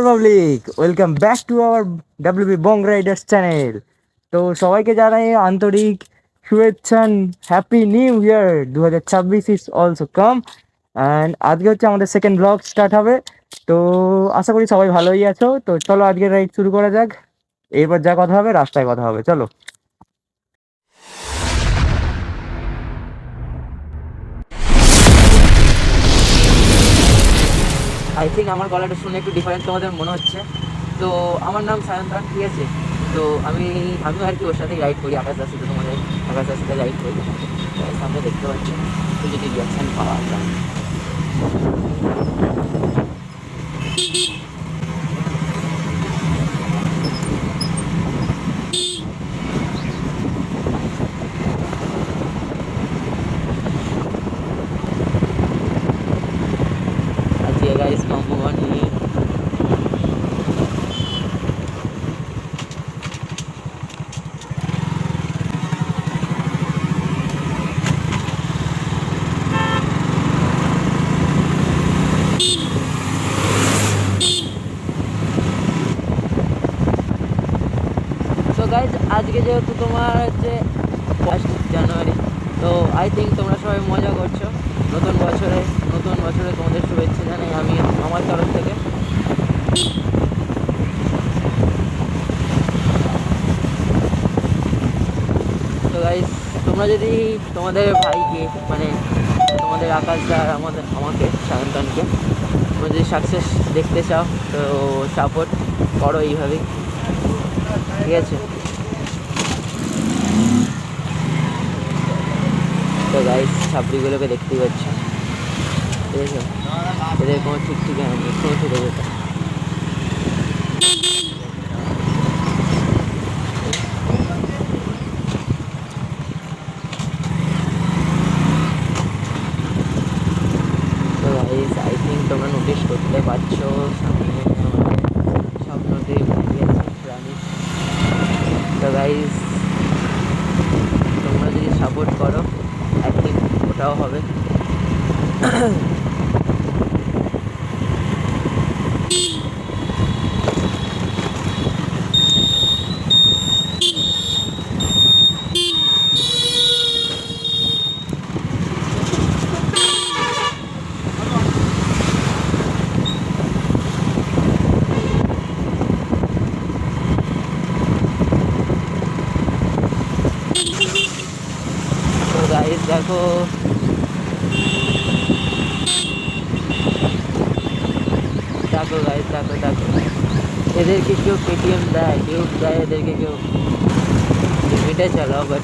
Public welcome back to our WB Bong riders channel. তো সবাইকে জানাই আন্তরিক শুভেচ্ছা, happy new year 2026 is also come. And আজকে হচ্ছে আমাদের সেকেন্ড ব্লগ স্টার্ট হবে। তো আশা করি সবাই ভালোই আছো। তো চলো আজকের রাইড শুরু করা যাক। এরপর যা কথা হবে রাস্তায় কথা হবে, চলো। আই থিঙ্ক আমার গলাটা শুনে একটু ডিফারেন্ট তোমাদের মনে হচ্ছে। তো আমার নাম সায়ন্তন, ঠিক আছে। তো আমিও আর কি ওর সাথেই রাইড করি, আকাশ দাসের সাথে, তোমাদের আকাশ দাসের সাথে রাইড করি। সামনে দেখতে পাচ্ছি তো যদি রিয়াকশান পাওয়া যায়। আজকে গাইস কম্পনি গাইজ আজকে যেহেতু তোমার হচ্ছে 1 জানুয়ারি, তো আই থিঙ্ক তোমরা সবাই মজা করছো। নতুন বছরে তোমাদের শুভেচ্ছা জানাই আমি আমার তরফ থেকে। তো গাইজ তোমরা যদি তোমাদের ভাইকে মানে তোমাদের আকাশদা আর আমাকে সায়ন্তনকে তোমরা যদি সাকসেস দেখতে চাও তো সাপোর্ট করো এইভাবেই, ঠিক আছে। তো গাইস ছাপড়িগুলোকে দেখতেই পাচ্ছ, ঠিক আছে। এদের কোনো ঠিক ঠিকানা নেই, কোনো ছোটো যেটা। তো গাইস আই থিঙ্ক তোমরা নোটিস করতে পারছো সামনে আমাদের স্বপ্নটি প্রাণী। তো গাইস তোমরা যদি সাপোর্ট করো আই থিঙ্ক ওটাও হবে। তো গাইস দেখো দেখো এদেরকে কেউ কেটিএম দেয়, কেউ দেয় এদেরকে, কেউ লিমিটে চালাও, বাট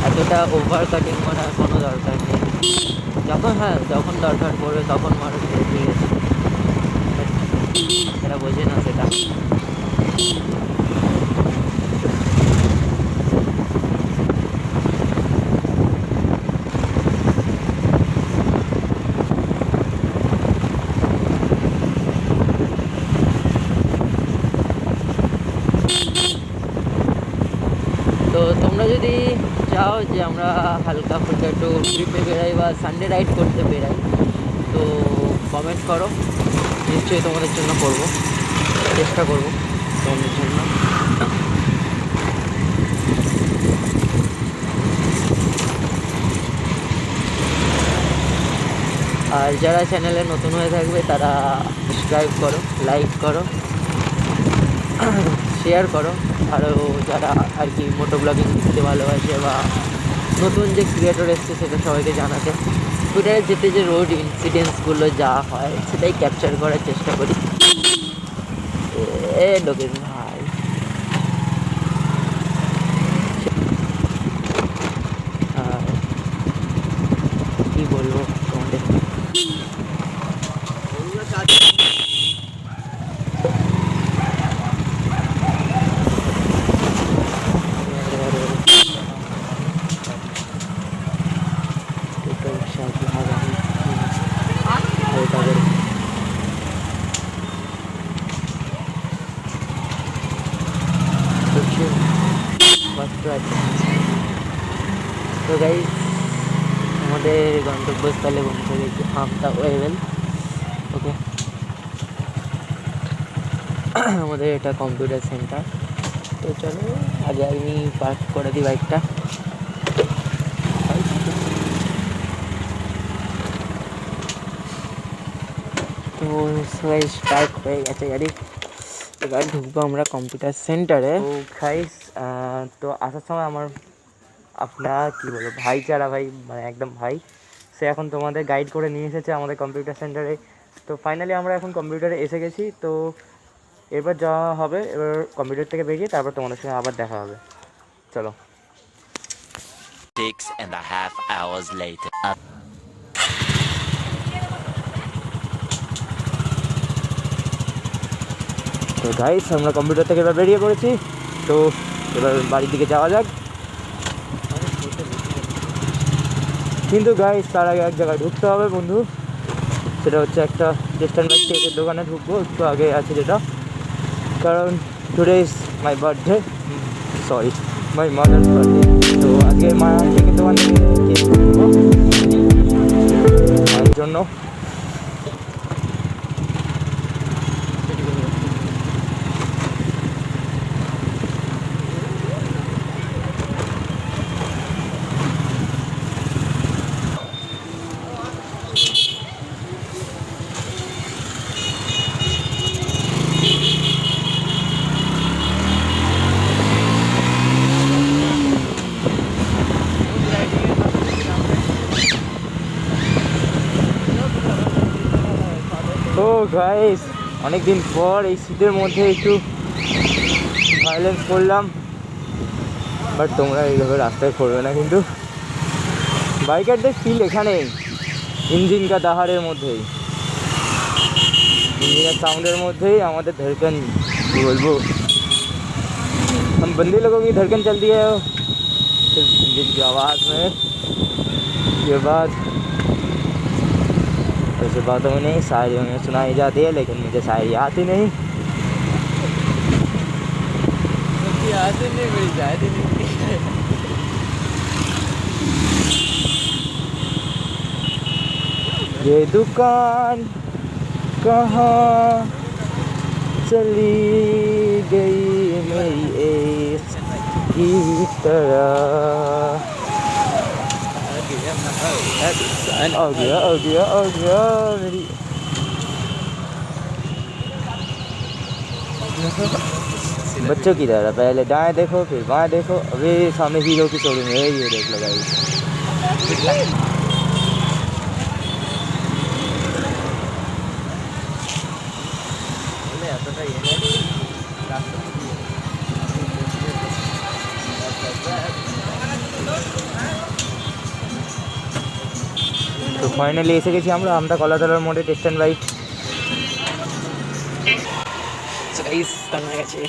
এতটা ওভার কাটিং করার কোনো দরকার নেই। যখন দরকার পড়বে তখন মানুষ ঠিক আছে, এরা বোঝে না সেটা। তো তোমরা যদি চাও যে আমরা হালকা ফুলকা একটু ট্রিপে বেরাই বা সানডে রাইড করতে বেরাই তো কমেন্ট করো, নিশ্চয়ই তোমাদের জন্য করবো, চেষ্টা করবো তোমাদের জন্য। আর যারা চ্যানেলে নতুন হয়ে থাকবে তারা সাবস্ক্রাইব করো, লাইক করো, শেয়ার করো। আরও যারা আর কি মোটো ব্লগিং করতে ভালোবাসে বা নতুন যে ক্রিয়েটর এসছে সেটা সবাইকে জানাতে, টুইটারে যেতে যে রোড ইনসিডেন্টসগুলো যা হয় সেটাই ক্যাপচার করার চেষ্টা করি। লোকের ভাই আর কী বলবো তোমাদের। তো গাইজ আমাদের গন্তব্যস্থলে পৌঁছে গেছি, আমতা ওয়েল। ওকে আমাদের এটা কম্পিউটার সেন্টার। তো চলো আগে আমি পার্ক করে দিই বাইকটা। তো সবাই স্টার্ট হয়ে গেছে গাড়ি, এবার ঢুকবো আমরা কম্পিউটার সেন্টারে। তো গাইস তো আসার সময় আমার আপনার কী বলবো ভাইচারা ভাই, মানে একদম ভাই, সে এখন তোমাদের গাইড করে নিয়ে এসেছে আমাদের কম্পিউটার সেন্টারে। তো ফাইনালি আমরা এখন কম্পিউটারে এসে গেছি। তো এবার যাওয়া হবে, এবার কম্পিউটার থেকে বেরিয়ে তারপর তোমাদের সঙ্গে আবার দেখা হবে। চলো। 6.5 hours later. তো গাইস আমরা কম্পিউটার থেকে এবার বেরিয়ে পড়েছি। তো এবার বাড়ির দিকে যাওয়া যাক। কিন্তু গাইস তার আগে এক জায়গায় ঢুকতে হবে বন্ধু, সেটা হচ্ছে একটা ডিস্টেন্ট বাইক কেকের দোকানে ঢুকবো, একটু আগে আছে যেটা, কারণ today is my birthday, sorry my mother's birthday. তো আজকে মায়ের কেকের দোকান থেকে কেক কিনবো মায়ের জন্য। ও গাইস অনেকদিন পর এই শীতের মধ্যে একটু ভায়োলেন্স করলাম, বাট তোমরা এইভাবে রাস্তায় করবে না কিন্তু। বাইকারদের ফিল এখানেই, ইঞ্জিন কা দাহারের মধ্যেই, ইঞ্জিনের সাউন্ডের মধ্যেই আমাদের ধড়কন, কী বলবো, हम बंदे लोगों की धड़कन चलती है सिर्फ इंजन की आवाज़ में। ये बात ऐसे बातों में नहीं, शायरियों में सुनाई जाती है, लेकिन मुझे शायरी आती नहीं। आती नहीं, मेरी शायरी नहीं। ये दुकान कहाँ चली गई मेरी एस की तरह। आ गया मेरी। बच्चों की तरह पहले दाएं देखो फिर बाएं देखो, अभी सामने हीरो की शोरूम है, ये देख लो गाइस। তো ফাইনালি এসে গেছি আমরা কলাতলার মোড়ে টেস্ট অ্যান্ড রাইড। গেছে